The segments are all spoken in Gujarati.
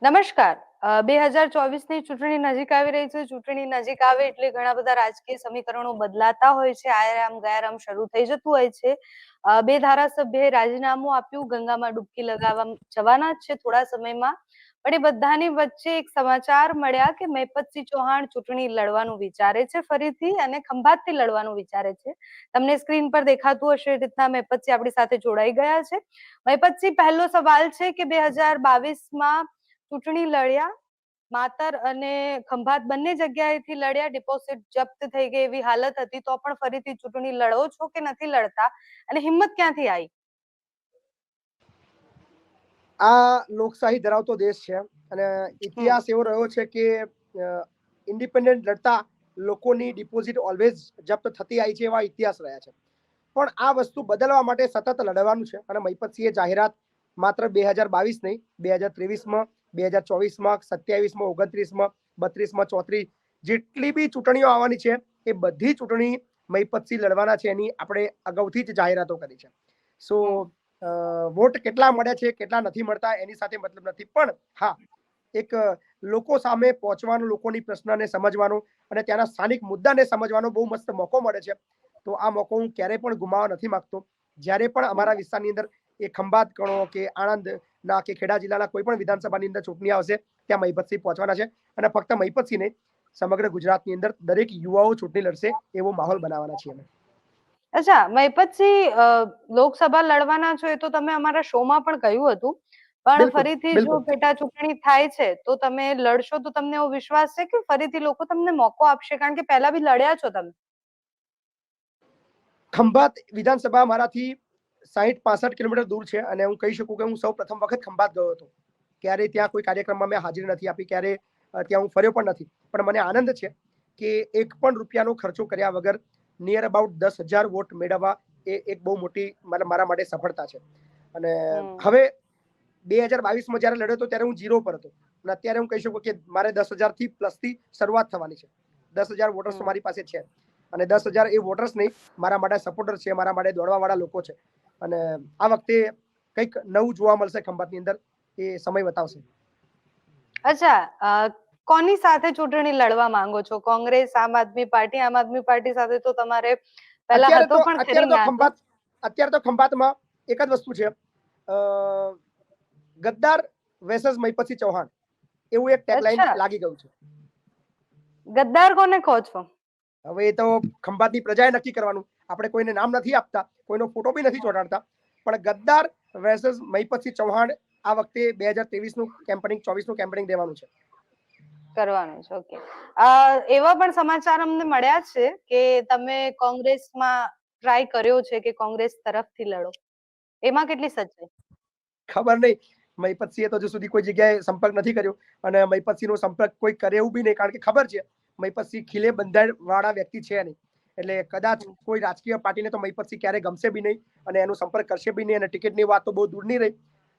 નમસ્કાર. 2024ની ચૂંટણી નજીક આવી રહી છે. ચૂંટણી નજીક આવે એટલે ઘણા બધા રાજકીય સમીકરણો બદલાતા હોય છે, આયારામ ગયારામ શરૂ થઈ જતું હોય છે. બે ધારાસભ્યએ રાજીનામું આપ્યું, ગંગામાં ડૂબકી લગાવવા જવાના જ છે થોડા સમયમાં. પણ એ બધાની વચ્ચે એક સમાચાર મળ્યા કે મહિપતસિંહ ચૌહાણ ચૂંટણી લડવાનું વિચારે છે ફરીથી, અને ખંભાતથી લડવાનું વિચારે છે. તમને સ્ક્રીન પર દેખાતું હશે એ રીતના મહિપતસિંહ આપણી સાથે જોડાઈ ગયા છે. મહિપતસિંહ, પહેલો સવાલ છે કે 2022માં ચૂંટણી લડ્યા, માતર અને ખંભાત બંને જગ્યાએથી લડ્યા, ડિપોઝિટ જપ્ત થઈ ગઈ એવી હાલત હતી, તો પણ ફરીથી ચૂંટણી લડો છો કે નથી લડતા, અને હિંમત ક્યાંથી આવી? આ લોકશાહી ધરાવતો દેશ છે અને ઇતિહાસ એવો રહ્યો છે કે ઇન્ડિપેન્ડન્ટ લડતા લોકોની ડિપોઝિટ ઓલવેઝ જપ્ત થતી આવી છે, એવા ઇતિહાસ રહ્યા છે. પણ આ વસ્તુ બદલવા માટે સતત લડવાનું છે અને મહિપતસિંહે જાહેરાત માત્ર 2022 નહીં, 2023માં, 2024માં, 27માં, 29માં, 32માં, 34 જેટલી બી ચૂંટણીઓ આવવાની છે એ બધી ચૂંટણી મહિપતસિંહ લડવાના છે. એની આપણે અગાઉથી જ જાહેરાતો કરી છે. સો વોટ કેટલા મળે છે, કેટલા નથી મળતા એની સાથે મતલબ નથી, પણ હા, એક લોકો સામે પહોંચવાનો, લોકોની પ્રશ્નને સમજવાનો અને ત્યાંના સ્થાનિક મુદ્દાને સમજવાનો બહુ મસ્ત મોકો મળે છે. તો આ મોકો હું ક્યારેય પણ ગુમાવવા નથી માંગતો. જ્યારે પણ અમારા વિસ્તારની અંદર એ ખંભાત ગણો કે આણંદના કે ખેડા જિલ્લાના કોઈ પણ વિધાનસભાની અંદર ચૂંટણી આવશે, ત્યાં મહિપતસિંહ પહોંચવાના છે. અને ફક્ત મહિપતસિંહ નહીં, સમગ્ર ગુજરાતની અંદર દરેક યુવાઓ ચૂંટણી લડશે એવો માહોલ બનાવવાના છીએ અમે. અચ્છા મહિપતસિંહ, લોકસભા લડવાના છો એ તો તમે અમારા શોમાં પણ કહ્યું હતું, પણ ફરીથી જો પેટા ચૂંટણી થાય છે તો તમે લડશો, તો તમને એવો વિશ્વાસ છે કે ફરીથી લોકો તમને મોકો આપશે? કારણ કે પહેલા બી લડ્યા છો તમે. ખંભાત વિધાનસભા મારાથી 60-65 કિલોમીટર દૂર છે અને હું કહી શકું કે હું સૌ પ્રથમ વખત ખંભાત ગયો હતો. ક્યારે ત્યાં કોઈ કાર્યક્રમમાં મેં હાજરી નથી આપી, ક્યારે ત્યાં હું ફર્યો પણ નથી, પણ મને આનંદ છે કે એક પણ રૂપિયાનો ખર્ચો કર્યા વગર નિયર અબાઉટ 10,000 વોટ મેળવવા એ એક બહુ મોટી મારા માટે સફળતા છે. અને હવે 2022માં જ્યારે લડ્યો હતો ત્યારે હું 0 પર હતો, અને અત્યારે હું કહી શકું કે મારે 10,000 થી પ્લસથી શરૂઆત થવાની છે. 10,000 વોટર્સ તો મારી પાસે છે, અને 10,000 એ વોટર્સ નહીં, મારા માટે સપોર્ટર છે, મારા માટે દોડવા વાળા લોકો છે. અને આ વખતે કંઈક નવું જોવા મળશે ખંભાતની અંદર, એ સમય બતાવશે. અચ્છા, કોની સાથે ચૂંટણી લડવા માંગો છો? કોંગ્રેસ, આમ આદમી પાર્ટી? આમ આદમી પાર્ટી સાથે તો તમારે પહેલા હતો પણ ખરી નાતો. અત્યારે તો ખંભાતમાં એક જ વસ્તુ છે, ગદ્દાર વર્સસ મહિપતસિંહ ચૌહાણ એવું એક ટેગલાઇન લાગી ગયું છે. ગદ્દાર કોને કહો છો? હવે એ તો ખંભાતની પ્રજાએ નક્કી કરવાનું. આપણે કોઈને નામ નથી આપતા, કોઈનો ફોટો બી નથી ચોંટાડતા, પણ ગદ્દાર વર્સસ મહિપતસિંહ ચૌહાણ આ વખતે 2023નું કેમ્પેનિંગ, 24નું કેમ્પેનિંગ દેવાનું છે, કરવાનું છે. ઓકે. એવા પણ સમાચાર અમને મળ્યા છે કે તમે કોંગ્રેસમાં ટ્રાય કર્યો છે કે કોંગ્રેસ તરફથી લડો, એમાં કેટલી સચ્ચાઈ? ખબર નહીં. મહિપતસિંહે તો હજુ સુધી કોઈ જગ્યાએ સંપર્ક નથી કર્યો, અને મહિપતસિંહનો સંપર્ક કોઈ કરે એવું બી નહીં, કારણ કે ખબર છે મહિપતસિંહ ખીલે બંધાણ વાળા વ્યક્તિ છે નહીં. એટલે કદાચ કોઈ રાજકીય પાર્ટીને તો મહિપતસિંહ ક્યારે ગમશે બી નહીં અને એનો સંપર્ક કરશે બી નહીં. અને ટિકિટની વાત તો બહુ દૂરની રહી,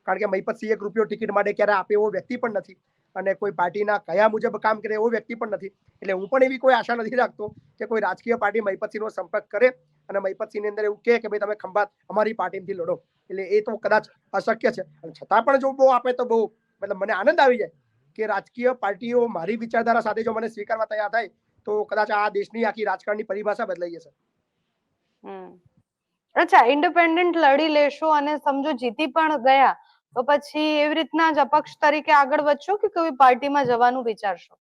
કારણ કે મહિપતસિંહ 1 રૂપિયો ટિકિટ માટે ક્યારે આપે એવો વ્યક્તિ પણ નથી, અને કોઈ પાર્ટીના કયા મુજબ કામ કરે એવો વ્યક્તિ પણ નથી. એટલે હું પણ એવી કોઈ આશા નથી રાખતો કે કોઈ રાજકીય પાર્ટી મહિપતસિંહનો સંપર્ક કરે અને મહિપતસિંહની અંદર એવું કહે કે ભાઈ તમે ખંભાત અમારી પાર્ટીથી લડો. એટલે એ તો કદાચ અશક્ય છે. છતાં પણ જો બહુ આપે તો બહુ, મતલબ મને આનંદ આવી જાય કે રાજકીય પાર્ટીઓ મારી વિચારધારા સાથે જો મને સ્વીકારવા તૈયાર થાય, તો કદાચ આ દેશની આખી રાજકારણની પરિભાષા બદલાઈ જશે. અચ્છા, ઇન્ડિપેન્ડન્ટ લડી લેશો અને સમજો જીતી પણ ગયા, તો પછી એવી રીતના જ અપક્ષ તરીકે આગળ વધશો કે કોઈ પાર્ટીમાં જવાનું વિચારશો?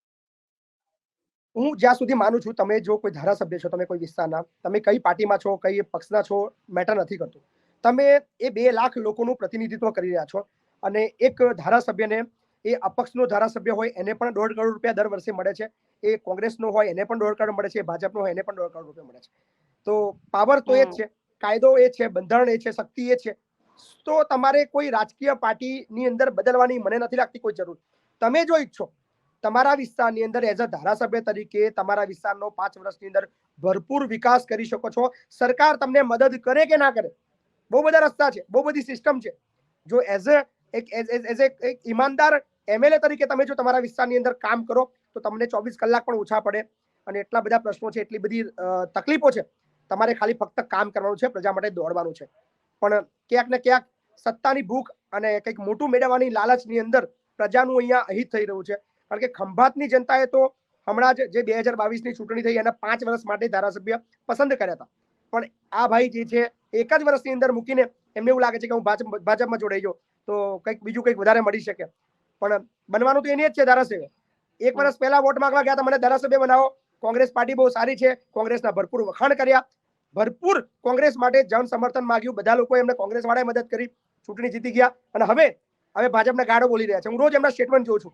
હું જ્યાં સુધી માનું છું, તમે જો કોઈ ધારાસભ્ય છો, તમે કોઈ વિસ્તારના, તમે કઈ પાર્ટીમાં છો, કઈ પક્ષના છો, મેટર નથી કરતું. તમે એ 2 લાખ લોકોનું પ્રતિનિધિત્વ કરી રહ્યા છો, અને એક ધારાસભ્યને, એ અપક્ષનો ધારાસભ્ય હોય એને પણ 1.5 કરોડ રૂપિયા દર વર્ષે મળે છે, એ કોંગ્રેસનો હોય એને પણ 1.5 કરોડ મળે છે, ભાજપનો હોય એને પણ 1.5 કરોડ રૂપિયા મળે છે. તો પાવર તો એ જ છે, કાયદો એ છે, બંધારણ એ છે, શક્તિ એ છે. તો તમારે કોઈ રાજકીય પાર્ટીની અંદર બદલવાની મને નથી લાગતી કોઈ જરૂર. તમે જો ઈચ્છો તમારા વિસ્તારની અંદર એઝ અ ધારાસભ્ય તરીકે તમારા વિસ્તારનો 5 વર્ષની અંદર ભરપૂર વિકાસ કરી શકો છો. સરકાર તમને મદદ કરે કે ના કરે, બહુ બધા રસ્તા છે, બહુ બધી સિસ્ટમ છે. જો એઝ એક ઈમાનદાર એમએલએ તરીકે તમે જો તમારા વિસ્તારની અંદર કામ કરો, તો તમને 24 કલાક પણ ઓછા પડે. અને એટલા બધા પ્રશ્નો છે, એટલી બધી તકલીફો છે, તમારે ખાલી ફક્ત કામ કરવાનું છે, પ્રજા માટે દોડવાનું છે. પણ ક્યાંક ને ક્યાંક સત્તાની ભૂખ અને કંઈક મોટું મેળવવાની લાલચની અંદર પ્રજાનું અહીંયા અહિત થઈ રહ્યું છે. કારણ કે ખંભાતની જનતાએ તો હમણાં જ જે 2022ની ચૂંટણી થઈ એના 5 વર્ષ માટે ધારાસભ્ય પસંદ કર્યા હતા, પણ આ ભાઈ જે છે એક જ વર્ષની અંદર મૂકીને એમને એવું લાગે છે કે હું ભાજપમાં જોડાઈ ગયો તો કંઈક બીજું કંઈક વધારે મળી શકે, પણ બનવાનું તો એની જ છે ધારાસભ્ય. 1 વર્ષ પહેલા વોટ માંગવા ગયા હતા, મને ધારાસભ્ય બનાવો. કોંગ્રેસ પાર્ટી બહુ સારી છે, કોંગ્રેસના ભરપૂર વખાણ કર્યા, ભરપૂર કોંગ્રેસ માટે જન સમર્થન માંગ્યું, બધા લોકોએ એમને કોંગ્રેસ વાળાએ મદદ કરી, ચૂંટણી જીતી ગયા. અને હવે ભાજપના ગાળો બોલી રહ્યા છે. હું રોજ એમના સ્ટેટમેન્ટ જોઉં છું,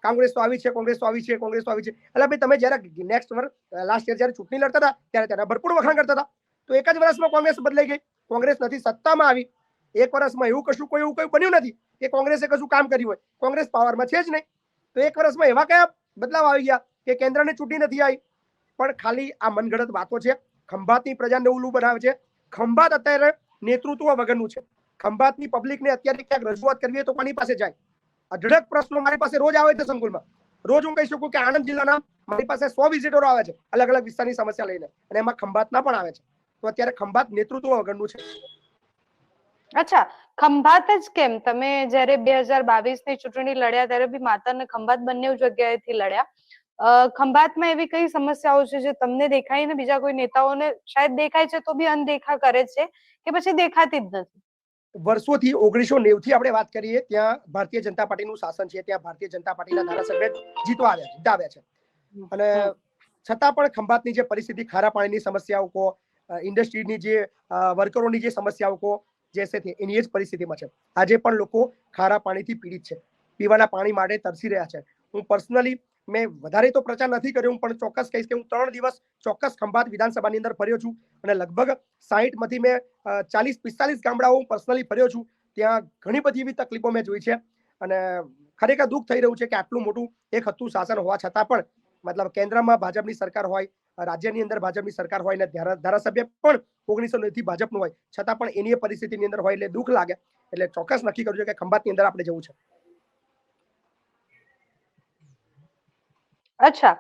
કોંગ્રેસ તો આવી છે, કોંગ્રેસ તો આવી છે, કોંગ્રેસ તો આવી છે. એટલે ભાઈ તમે જ્યારે નેક્સ્ટ વર્ષ લાસ્ટ યર જ્યારે ચૂંટણી લડતા હતા ત્યારે તેના ભરપૂર વખાણ કરતા હતા, તો એક જ વર્ષમાં કોંગ્રેસ બદલાઈ ગઈ, કોંગ્રેસ નથી સત્તામાં આવી. 1 વર્ષમાં એવું કશું બન્યું નથી કે કોંગ્રેસે કશું કામ કર્યું હોય, કોંગ્રેસ પાવરમાં છે જ નહીં. તો 1 વર્ષમાં એવા કયા બદલાવ આવી ગયા કે કેન્દ્રની ચૂંટણી નથી આવી? પણ ખાલી આ મનગઢત વાતો છે. ખંભાતની પ્રજાને ઉલ્લુ બનાવે છે. ખંભાત અત્યારે નેતૃત્વ વગરનું છે. ખંભાતની પબ્લિકને અત્યારે ક્યાંક રજૂઆત કરવી હોય તો કોની પાસે જાય? અઢળક પ્રશ્નો મારી પાસે રોજ આવે છે સંકુલમાં. રોજ હું કહી શકું કે આણંદ જિલ્લાના મારી પાસે 100 વિઝિટરો આવે છે અલગ અલગ વિસ્તારની સમસ્યા લઈને, અને એમાં ખંભાતના પણ આવે છે. તો અત્યારે ખંભાત નેતૃત્વ વગરનું છે. અચ્છા, ખંભાત જ કેમ? તમે જ્યારે 2022ની ચૂંટણી લડ્યા ત્યારે બી માતર અને ખંભાત બંને જગ્યાએથી લડ્યા. ખંભાતમાં એવી કઈ સમસ્યાઓ છે જે તમને દેખાય ને બીજા કોઈ નેતાઓને શાયદ દેખાય છે તો બી અનદેખા કરે છે કે પછી દેખાતી જ નથી? વર્ષોથી 1990 થી આપણે વાત કરીએ ત્યાં ભારતીય જનતા પાર્ટીનું શાસન છે, ત્યાં ભારતીય જનતા પાર્ટીના ધારાસભ્ય જીતાવ્યા છે. અને છતાં પણ ખંભાતની જે પરિસ્થિતિ, ખારા પાણીની સમસ્યાઓ કો, ઇન્ડસ્ટ્રીની જે વર્કરોની જે સમસ્યાઓ કો, જે છે એની જ પરિસ્થિતિમાં છે. આજે પણ લોકો ખારા પાણીથી પીડિત છે, પીવાના પાણી માટે તરસી રહ્યા છે. હું પર્સનલી મેં વધારે તો પ્રચાર નથી કર્યો, પણ ચોક્કસ કહીશ કે હું 3 દિવસ ચોક્કસ ખંભાત વિધાનસભાની અંદર ફર્યો છું અને લગભગ 60 માંથી મેં 40-45 ગામડાઓ હું પર્સનલી ફર્યો છું. ત્યાં ઘણી બધી એવી તકલીફો મેં જોઈ છે અને ખરેખર દુઃખ થઈ રહ્યું છે કે આટલું મોટું એક હતું શાસન હોવા છતાં પણ, મતલબ કેન્દ્રમાં ભાજપની સરકાર હોય, રાજ્યની અંદર ભાજપની સરકાર હોય ને ધારાસભ્ય પણ 1990 થી ભાજપનું હોય, છતાં પણ એની પરિસ્થિતિની અંદર હોય એટલે દુઃખ લાગે. એટલે ચોક્કસ નક્કી કર્યું છે કે ખંભાતની અંદર આપણે જવું છે. અચ્છા,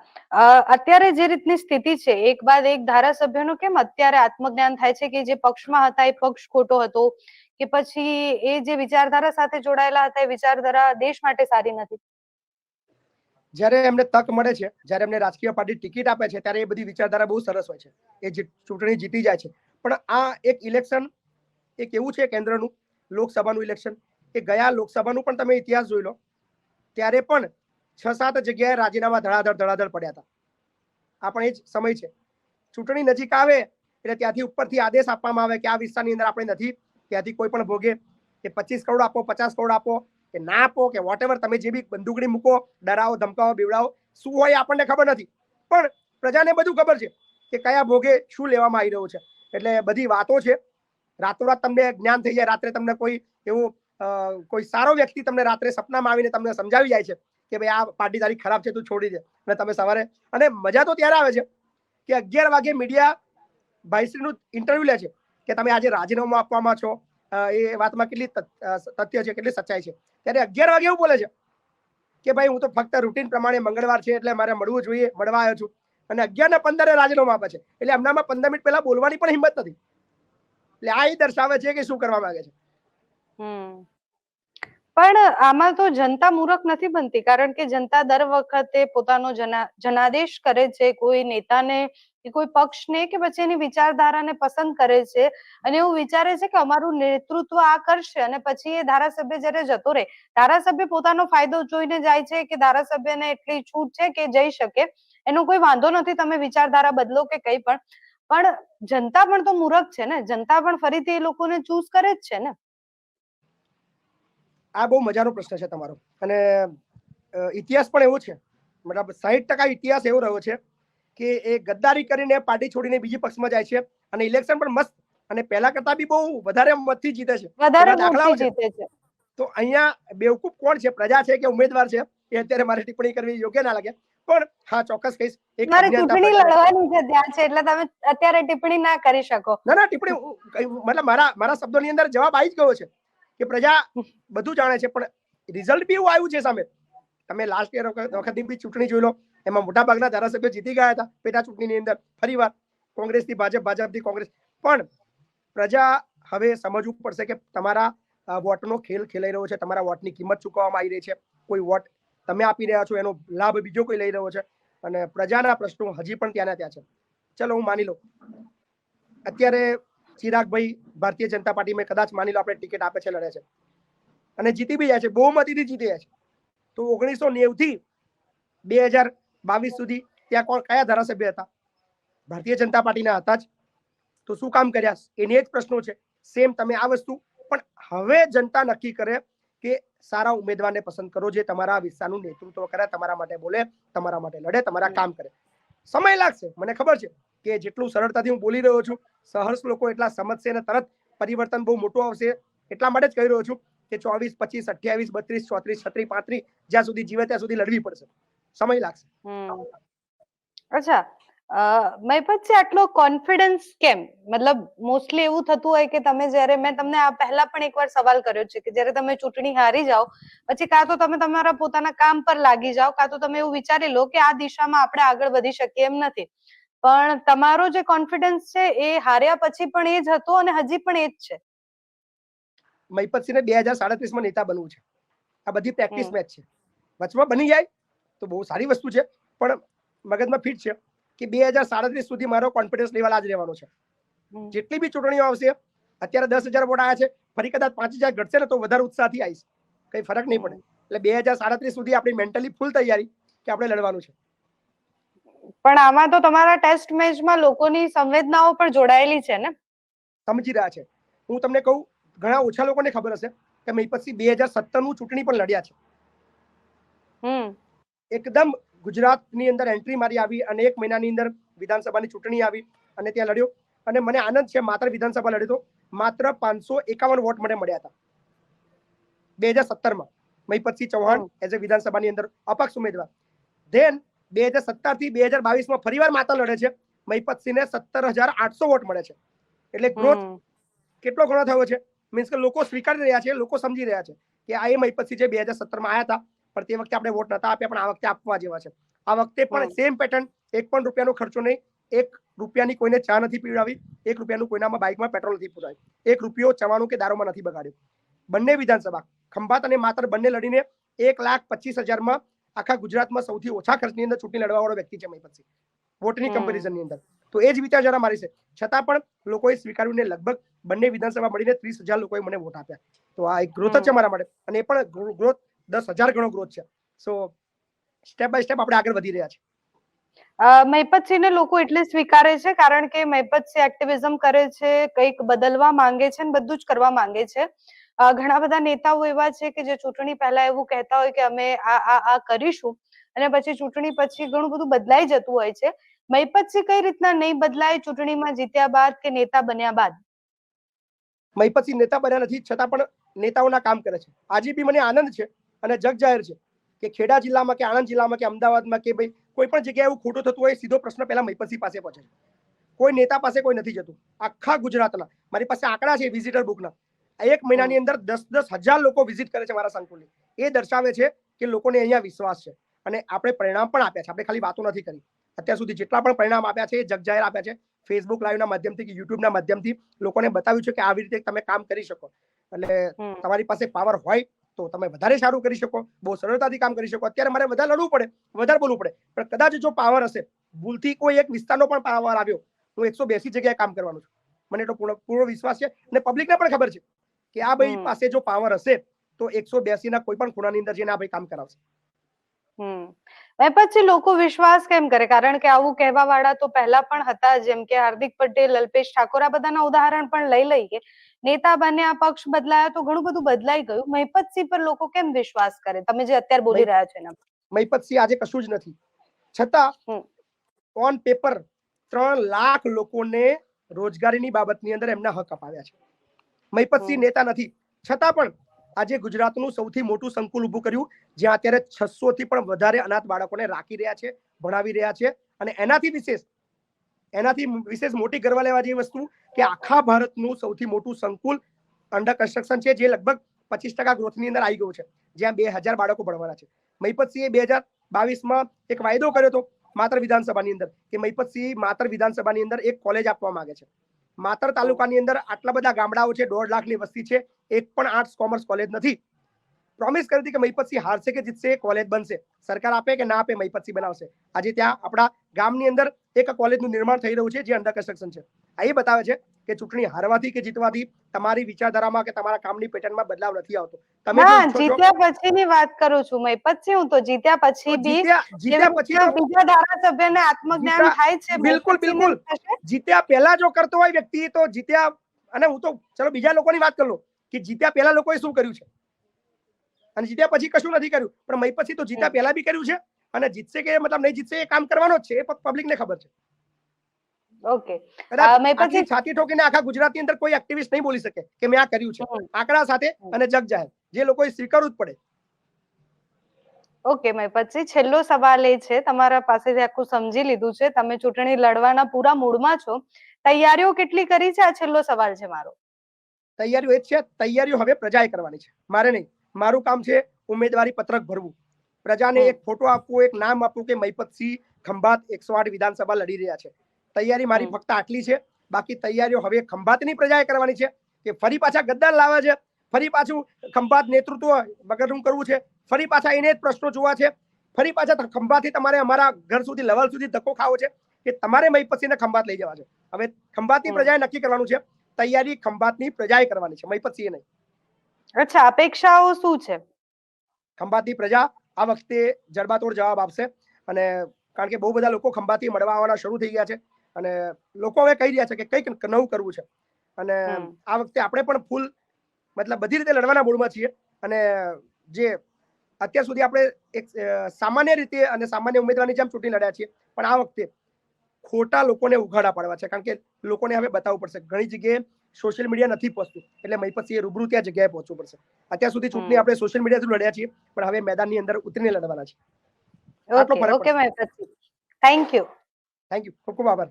અત્યારે જે રીતની સ્થિતિ છે, એક બાદ એક ધારાસભ્યનું કેમ અત્યારે આત્મજ્ઞાન થાય છે કે જે પક્ષમાં હતા એ પક્ષ ખોટો હતો, કે પછી એ જે વિચારધારા સાથે જોડાયેલા હતા એ વિચારધારા દેશ માટે સારી નથી? જ્યારે એમને તક મળે છે, જ્યારે એમને રાજકીય પાર્ટી ટિકિટ આપે છે, ત્યારે એ બધી વિચારધારા બહુ સરસ હોય છે, એ ચૂંટણી જીતી જાય છે. પણ આ એક ઇલેક્શન એક એવું છે કેન્દ્રનું, લોકસભાનું ઇલેક્શન, એ ગયા લોકસભાનું પણ તમે ઇતિહાસ જોઈ લો, ત્યારે પણ 6-7 જગ્યાએ રાજીનામા ધડાધડ પડ્યા હતા. આ પણ એ જ સમય છે. ચૂંટણી નજીક આવે એટલે ત્યાંથી ઉપરથી આદેશ આપવામાં આવે કે આ વિસ્તારની અંદર આપણે નથી, ત્યાંથી કોઈ પણ ભોગે કે 25 કરોડ આપો, 50 કરોડ આપો કે ના આપો કે વોટેવર, તમે જે બી બંદૂકડી મૂકો, ડરાવો, ધમકાવો, બીવડાવો, શું હોય આપણને ખબર નથી, પણ પ્રજાને બધું ખબર છે કે કયા ભોગે શું લેવામાં આવી રહ્યું છે. એટલે બધી વાતો છે. રાતોરાત તમને જ્ઞાન થઈ જાય. રાત્રે તમને કોઈ એવું કોઈ સારો વ્યક્તિ તમને રાત્રે સપનામાં આવીને તમને સમજાવી જાય છે કે ભાઈ આ પાર્ટી તારી ખરાબ છે, તું છોડી દે. અને તમે સવારે, અને મજા તો ત્યારે આવે છે કે 11 વાગે મીડિયા ભાઈશ્રીનું ઇન્ટરવ્યુ લે છે કે તમે આજે રાજીનામું આપવામાં છો, એ વાતમાં કેટલી તથ્ય છે, કેટલી સચ્ચાઈ છે. ત્યારે 11 વાગે એવું બોલે છે કે ભાઈ હું તો ફક્ત રૂટીન પ્રમાણે મંગળવાર છે એટલે મારે મળવું જોઈએ, મળવા આવ્યો છું. અને 11:15 રાજીનામું આપે છે. એટલે એમનામાં 15 મિનિટ પહેલા બોલવાની પણ હિંમત નથી. એટલે આ એ દર્શાવે છે કે શું કરવા માંગે છે. પણ આમાં તો જનતા મૂર્ખ નથી બનતી, કારણ કે જનતા દર વખતે પોતાનો જનાદેશ કરે છે કોઈ નેતાને કે કોઈ પક્ષને, કે પછી એની વિચારધારાને પસંદ કરે છે અને એવું વિચારે છે કે અમારું નેતૃત્વ આ કરશે, અને પછી એ ધારાસભ્ય જ્યારે જતો રહે, ધારાસભ્ય પોતાનો ફાયદો જોઈને જાય છે કે ધારાસભ્યને એટલી છૂટ છે કે જઈ શકે, એનો કોઈ વાંધો નથી, તમે વિચારધારા બદલો કે કંઈ પણ જનતા પણ તો મૂર્ખ છે ને, જનતા પણ ફરીથી એ લોકોને ચૂઝ કરે જ છે ને. આ બહુ મજાનો પ્રશ્ન છે તમારો, અને ઇતિહાસ પણ એવો છે, મતલબ 60% ઇતિહાસ એવો રહ્યો છે કે એ ગદ્દારી કરીને પાર્ટી છોડીને બીજી પક્ષમાં જાય છે અને ઇલેક્શન પણ મસ્ત અને પહેલા કરતા બી બહુ વધારે મતથી જીતે છે. વધારે દાખલાઓ વોટથી જીતે છે. તો અહીંયા બેવકૂફ કોણ છે, પ્રજા છે કે ઉમેદવાર છે, એ અત્યારે મારે ટિપ્પણી કરવી યોગ્ય ના લાગે. પણ હા, ચોક્કસ કહીશ, એક મારે અજ્ઞાનતા ચૂંટણી પ્રજાને. લડવાની છે ત્યાં છે એટલે તમે અત્યારે ટિપ્પણી ના કરી શકો. ના ટિપ્પણી મતલબ મારા શબ્દોની અંદર જવાબ આવી જ ગયો છે કે પ્રજા બધું જાણે છે, પણ રિઝલ્ટ બી એવું આવ્યું છે સામે. તમે લાસ્ટ યર વખતની બી ચૂંટણી જોઈ લો, એમાં મોટા ભાગના ધારાસભ્યો જીતી ગયા હતા પેટા ચૂંટણીની અંદર. ફરીવાર કોંગ્રેસથી ભાજપ, ભાજપથી કોંગ્રેસ. પણ પ્રજા હવે સમજવું પડશે કે તમારા વોટનો ખેલ ખેલાઈ રહ્યો છે, તમારા વોટની કિંમત ચૂકવવામાં આવી રહી છે. કોઈ વોટ તમે આપી રહ્યા છો, એનો લાભ બીજો કોઈ લઈ રહ્યો છે, અને પ્રજાના પ્રશ્નો હજી પણ ત્યાંના ત્યાં છે. ચલો હું માની લઉં અત્યારે ચિરાગભાઈ ભારતીય જનતા પાર્ટીમાં કદાચ માની લો આપણે ટિકિટ આપે છે, લડે છે અને જીતી બી જાય છે, બહુમતીથી જીતી જાય છે, તો 1990 થી 2022 સુધી ત્યાં કયા ધારાસભ્ય હતા? ભારતીય જનતા પાર્ટીના હતા જ. તો શું કામ કર્યા? એને જ પ્રશ્નો છે. સેમ તમે આ વસ્તુ પણ હવે જનતા નક્કી કરે કે સારા ઉમેદવારને પસંદ કરો, જે તમારા વિસ્તારનું નેતૃત્વ કરે, તમારા માટે બોલે, તમારા માટે લડે, તમારા કામ કરે. સમય લાગશે, મને ખબર છે કે જેટલું સરળતાથી હું બોલી રહ્યો છું, સહર્ષ લોકો એટલા સમજશે અને તરત પરિવર્તન બહુ મોટું આવશે. એટલા માટે જ કહી રહ્યો છું કે 24, 25, 28, 32, 34, 36, 35 જ્યાં સુધી જીવે ત્યાં સુધી લડવી પડશે. સમય લાગશે. અચ્છા, મહિપતજી આટલો કોન્ફિડન્સ કેમ? મતલબ મોસ્ટલી એવું થતું હોય કે તમે જ્યારે, મેં તમને આ પહેલા પણ એકવાર સવાલ કર્યો છે કે જ્યારે તમે ચૂંટણી હારી જાઓ પછી કાં તો તમે તમારા પોતાના કામ પર લાગી જાઓ, કાં તો તમે એવું વિચારી લો કે આ દિશામાં આપણે આગળ વધી શકીએ એમ નથી. પણ તમારો જે કોન્ફિડન્સ છે એ હાર્યા પછી પણ એ જ હતો અને હજી પણ એ જ છે. મહિપતસિંહને 2037માં નેતા બનવું છે. આ બધી પ્રેક્ટિસ મેચ છે. વચમાં બની જાય તો બહુ સારી વસ્તુ છે, પણ મગજમાં ફિટ છે કે 2037 સુધી મારો કોન્ફિડન્સ લેવલ આ જ રહેવાનો છે. જેટલી બી ચૂંટણીઓ આવશે, અત્યારે 10,000 વોટ આવ્યા છે, ફરી કદાચ 5,000 ઘટશે ને તો વધારે ઉત્સાહથી આવીશ, કઈ ફરક નહીં પડે. એટલે 2037 સુધી આપણી મેન્ટલી ફૂલ તૈયારી કે આપણે લડવાનું છે. પણ આમાં તો તમારા ટેસ્ટ મેચમાં લોકોની સંવેદનાઓ પણ જોડાયેલી છે ને? સમજી રહ્યા છે. હું તમને કહું, ઘણા ઓછા લોકોને ખબર હશે કે મહિપતસિંહ 2017નું ચૂંટણી પણ લડ્યા છે. એકદમ ગુજરાતની અંદર એન્ટ્રી મારી આવી અને 1 મહિનાની અંદર વિધાનસભાની ચૂંટણી આવી અને ત્યાં લડ્યો. અને મને આનંદ છે, માત્ર વિધાનસભા લડ્યો તો માત્ર 551 વોટ મને મળ્યા હતા 2017માં. મહિપતસિંહ ચૌહાણ એઝ એ વિધાનસભાની અંદર અપક્ષ ઉમેદવાર. ધેન 2017 થી 2022માં ફરીવાર માત્ર લડે છે. મહિપતસિંહને 17,800 વોટ મળે છે. એટલે ગ્રોથ કેટલો ઘણો થયો છે? મીન્સ કે લોકો સ્વીકારી રહ્યા છે, લોકો સમજી રહ્યા છે કે આ એ મહિપતસિંહ જે 2017માં આવ્યા હતા, પણ તે વખતે આપણે વોટ નતા આપ્યા, પણ આ વખતે આપવા જેવા છે. આ વખતે પણ સેમ પેટર્ન, 1 પણ રૂપિયાનો ખર્ચો નહીં, 1 રૂપિયાની કોઈને ચા નથી પીવડાવી, 1 રૂપિયાનું કોઈનામાં બાઇકમાં પેટ્રોલ નથી પુરાવ્યું, 1 રૂપિયો ચવાનું કે દારૂમાં નથી બગાડ્યો. બંને વિધાનસભા ખંભાત અને માતર બંને લડીને 1,25,000માં આખા ગુજરાતમાં સૌથી ઓછા ખર્ચની અંદર ચૂંટણી લડવા વાળો વ્યક્તિ છે મહિપતસિંહ, વોટની કમ્પેરિઝનની અંદર. તો એ જ વિચારધારા મારી છે. છતાં પણ લોકોએ સ્વીકાર્યું ને લગભગ બંને વિધાનસભા મળીને 30,000 લોકોએ મને વોટ આપ્યા. તો આ એક ગ્રોથ જ છે મારા માટે, અને એ પણ ગ્રોથ 10,000 ગણો ગ્રોથ છે. સો સ્ટેપ બાય સ્ટેપ આપણે આગળ વધી રહ્યા છે. મહિપતસિંહને લોકો એટલે સ્વીકારે છે કારણ કે મહિપતસિંહ એક્ટિવિઝમ કરે છે, કંઈક બદલવા માંગે છે, બધું જ કરવા માંગે છે. ઘણા બધા નેતાઓ એવા છે કે જે ચૂંટણી પહેલા એવું કહેતા હોય કે અમે આ કરીશું, અને પછી ચૂંટણી પછી ઘણું બધું બદલાઈ જતું હોય છે. મહિપતસિંહ કઈ રીતના નહીં બદલાય ચૂંટણીમાં જીત્યા બાદ કે નેતા બન્યા બાદ? મહિપતસિંહ નેતા બન્યા નથી, છતાં પણ નેતાઓના કામ કરે છે. આજે બી મને આનંદ છે અને જગ જાહેર છે કે ખેડા જિલ્લામાં કે આણંદ જિલ્લામાં કે અમદાવાદમાં કે ભાઈ કોઈ પણ જગ્યાએ એવું ખોટું થતું હોય, સીધો પ્રશ્ન પહેલા મહિપતસિંહ પાસે પહોંચે છે. કોઈ નેતા પાસે કોઈ નથી જતું. આખા ગુજરાતના મારી પાસે આંકડા છે વિઝિટર બુકના. 1 મહિનાની અંદર 10,000 લોકો વિઝિટ કરે છે મારા સંકુલની. એ દર્શાવે છે કે લોકોને અહીંયા વિશ્વાસ છે, અને આપણે પરિણામ પણ આપ્યા છે. આપણે ખાલી વાતો નથી કરી. અત્યાર સુધી જેટલા પણ પરિણામ આપ્યા છે એ જગજાહેર આપ્યા છે. ફેસબુક લાઈવના માધ્યમથી કે યુટ્યુબના માધ્યમથી લોકોને બતાવ્યું છે કે આવી રીતે તમે કામ કરી શકો. એટલે તમારી પાસે પાવર હોય તો તમે વધારે સારું કરી શકો, બહુ સરળતાથી કામ કરી શકો. અત્યારે મારે વધારે લડવું પડે, વધારે બોલવું પડે, પણ કદાચ જો પાવર હશે, ભૂલથી કોઈ એક વિસ્તારનો પણ પાવર આવ્યો, હું 182 જગ્યાએ કામ કરવાનું છું. મને તો પૂરો વિશ્વાસ છે, અને પબ્લિકને પણ ખબર છે કે આ ભાઈ પાસે જો પાવર હશે તો 182 ના કોઈ પણ ખૂણાની અંદર જઈને આ ભાઈ કામ કરાવશે. પછી લોકો વિશ્વાસ કેમ કરે? કારણ કે આવું કહેવા વાળા તો પહેલા પણ હતા, જેમ કે હાર્દિક પટેલ, અલ્પેશ ઠાકોર, આ બધાના ઉદાહરણ પણ લઈ લઈએ. નેતા બન્યા, પક્ષ બદલાયા તો ઘણું બધું બદલાઈ ગયું. મહિપતસિંહ પર લોકો કેમ વિશ્વાસ કરે? તમે જે અત્યારે બોલી રહ્યા છો એના પર. મહિપતસિંહ આજે કશું જ નથી, છતાં ઓન પેપર 3 લાખ લોકોને રોજગારીની બાબતની અંદર એમના હક અપાવ્યા છે. મહિપતસિંહ નેતા નથી, છતાં પણ આજે ગુજરાતનું સૌથી મોટું સંકુલ ઊભું કર્યું, જ્યાં અત્યારે 600 થી પણ વધારે અનાથ બાળકોને રાખી રહ્યા છે, ભણાવી રહ્યા છે. અને એનાથી વિશેષ મોટી ગર્વ લેવા જેવી વસ્તુ કે આખા ભારતનું સૌથી મોટું સંકુલ અંડર કન્સ્ટ્રક્શન છે, જે લગભગ 25% ગ્રોથની અંદર આવી ગયું છે, જ્યાં 2,000 બાળકો ભણવાના છે. મહિપતસિંહે 2022માં એક વાયદો કર્યો હતો માતર વિધાનસભાની અંદર કે મહિપતસિંહ માતર વિધાનસભાની અંદર એક કોલેજ આપવા માંગે છે. માતર તાલુકાની અંદર આટલા બધા ગામડાઓ છે, 1.5 લાખની વસ્તી છે, એક પણ આર્ટ્સ કોમર્સ કોલેજ નથી. પ્રોમિસ કરી હતી કે મહીપતસિંહ હારશે કે જીતશે, કોલેજ બનશે, સરકાર આપે કે ના આપે મહીપતસિંહ બનાવશે. આજે ત્યાં આપણા ગામની અંદર એક કોલેજનું નિર્માણ થઈ રહ્યું છે જે અંડર કન્સ્ટ્રક્શન છે. આ એ બતાવે છે કે ચૂંટણી હારવાથી કે જીતવાથી તમારી વિચારધારામાં કે તમારા કામની પેટર્નમાં બદલાવ નથી આવતો. તમે જે ઈચ્છો છો જીત્યા પછીની વાત કરું છું મહીપતસિંહ, હું તો જીત્યા પછી બી જીત્યા પછી તો બીજા ધારાસભ્યને આત્મજ્ઞાન થાય છે, બિલકુલ બિલકુલ જીત્યા પહેલા જો કરતો હોય વ્યક્તિ તો જીત્યા, અને હું તો ચલો બીજા લોકોની વાત કરી લો કે જીત્યા પહેલા લોકોએ શું કર્યું છે અને જીત્યા પછી કશું નથી કર્યું, પણ મહીપતસિંહ તો જીત્યા પહેલા બી કર્યું છે અને જીતશે કે મતલબ નહીં જીતશે એ કામ કરવાનો જ છે, એ પબ્લિકને ખબર છે. ઓકે, આટલી છાતી ઠોકીને આખા ગુજરાતની અંદર કોઈ એક્ટિવિસ્ટ નહીં બોલી શકે કે મેં આ કર્યું છે, આંકડા સાથે અને જગ જાહેર, જે લોકોએ સ્વીકારવું જ પડે. ઓકે મહીપતસિંહ, છેલ્લો સવાલ એ છે, તમારા પાસેથી આખું સમજી લીધું છે, તમે ચૂંટણી લડવાના પૂરા મૂડમાં છો, તૈયારીઓ કેટલી કરી છે, આ છેલ્લો સવાલ છે મારો. તૈયારીઓ એ જ છે, તૈયારીઓ હવે પ્રજાએ કરવાની છે, મારે નહીં. મારું કામ છે ઉમેદવારી પત્રક ભરવું, પ્રજાને એક ફોટો આપવો, એક નામ આપવું કે મહીપતસિંહ ખંભાત 108 વિધાનસભા લડી રહ્યા છે. તૈયારી મારી ફક્ત આટલી છે. બાકી તૈયારીઓ હવે ખંભાતની પ્રજાએ કરવાની છે કે ફરી પાછા ગદ્દાર લાવે છે, ફરી પાછું ખંભાત નેતૃત્વ બગડનું કરવું છે, ફરી પાછા એને જ પ્રશ્નો જોવા છે, ફરી પાછા ખંભાતથી તમારે અમારા ઘર સુધી લેવલ સુધી ધક્કો ખાવો છે કે તમારે મહીપતસિંહને ખંભાત લઈ જવા છે. હવે ખંભાતની પ્રજાએ નક્કી કરવાનું છે, તૈયારી ખંભાતની પ્રજાએ કરવાની છે, મહીપતસિંહે નહીં. અચ્છા, અપેક્ષાઓ શું છે? ખંભાતની પ્રજા આ વખતે જડબાતોડ જવાબ આપશે, અને કારણ કે બહુ બધા લોકો ખંભાતથી મળવા આવવાના શરૂ થઈ ગયા છે અને લોકો હવે કહી રહ્યા છે કે કંઈક નવું કરવું છે, અને આ વખતે આપણે પણ ફૂલ મતલબ બધી રીતે લડવાના મૂડમાં છીએ. અને જે અત્યાર સુધી આપણે એક સામાન્ય રીતે અને સામાન્ય ઉમેદવારની જેમ ચૂંટણી લડ્યા છીએ, પણ આ વખતે ખોટા લોકોને ઉઘાડા પાડવા છે, કારણ કે લોકોને હવે બતાવવું પડશે. ઘણી જગ્યાએ સોશિયલ મીડિયા નથી પહોંચતું, એટલે મહીપતસિંહે રૂબરૂ ત્યાં જગ્યાએ પહોંચવું પડશે. અત્યાર સુધી ચૂંટણી આપણે સોશિયલ મીડિયા થ્રુ લડ્યા છીએ, પણ હવે મેદાનની અંદર ઉતરીને લડવાના છે. આટલો ફરક okay Mahipatsinh, thank you. Thank you, ખૂબ ખૂબ આભાર.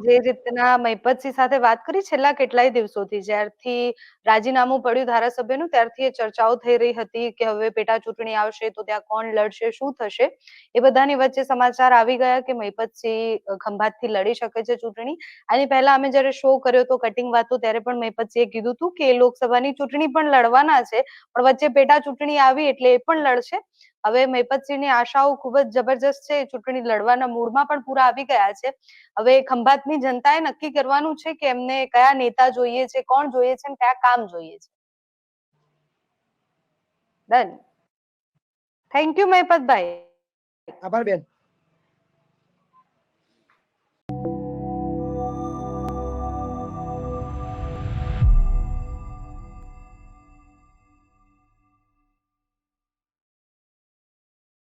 જે રીતના મહીપતસિંહ સાથે વાત કરી, છેલ્લા કેટલાય દિવસોથી જ્યારથી રાજીનામું પડ્યું ધારાસભ્યનું, ત્યારથી એ ચર્ચાઓ થઈ રહી હતી કે હવે પેટા ચૂંટણી આવશે તો ત્યાં કોણ લડશે, શું થશે. એ બધાની વચ્ચે સમાચાર આવી ગયા કે મહીપતસિંહ ખંભાતથી લડી શકે છે ચૂંટણી. આની પહેલા અમે જયારે શો કર્યો તો કટિંગ વાતો, ત્યારે પણ મહીપતસિંહે કીધું હતું કે લોકસભાની ચૂંટણી પણ લડવાના છે, પણ વચ્ચે પેટા ચૂંટણી આવી એટલે એ પણ લડશે. હવે મહીપતસિંહની આશાઓ ખૂબ જ જબરજસ્ત છે, ચૂંટણી લડવાના મૂડમાં પણ પૂરા આવી ગયા છે. હવે ખંભાતની જનતાએ નક્કી કરવાનું છે કે એમને કયા નેતા જોઈએ છે, કોણ જોઈએ છે, કયા કામ જોઈએ છે. ડન. થેન્ક યુ મહીપતભાઈ. આભાર બેન.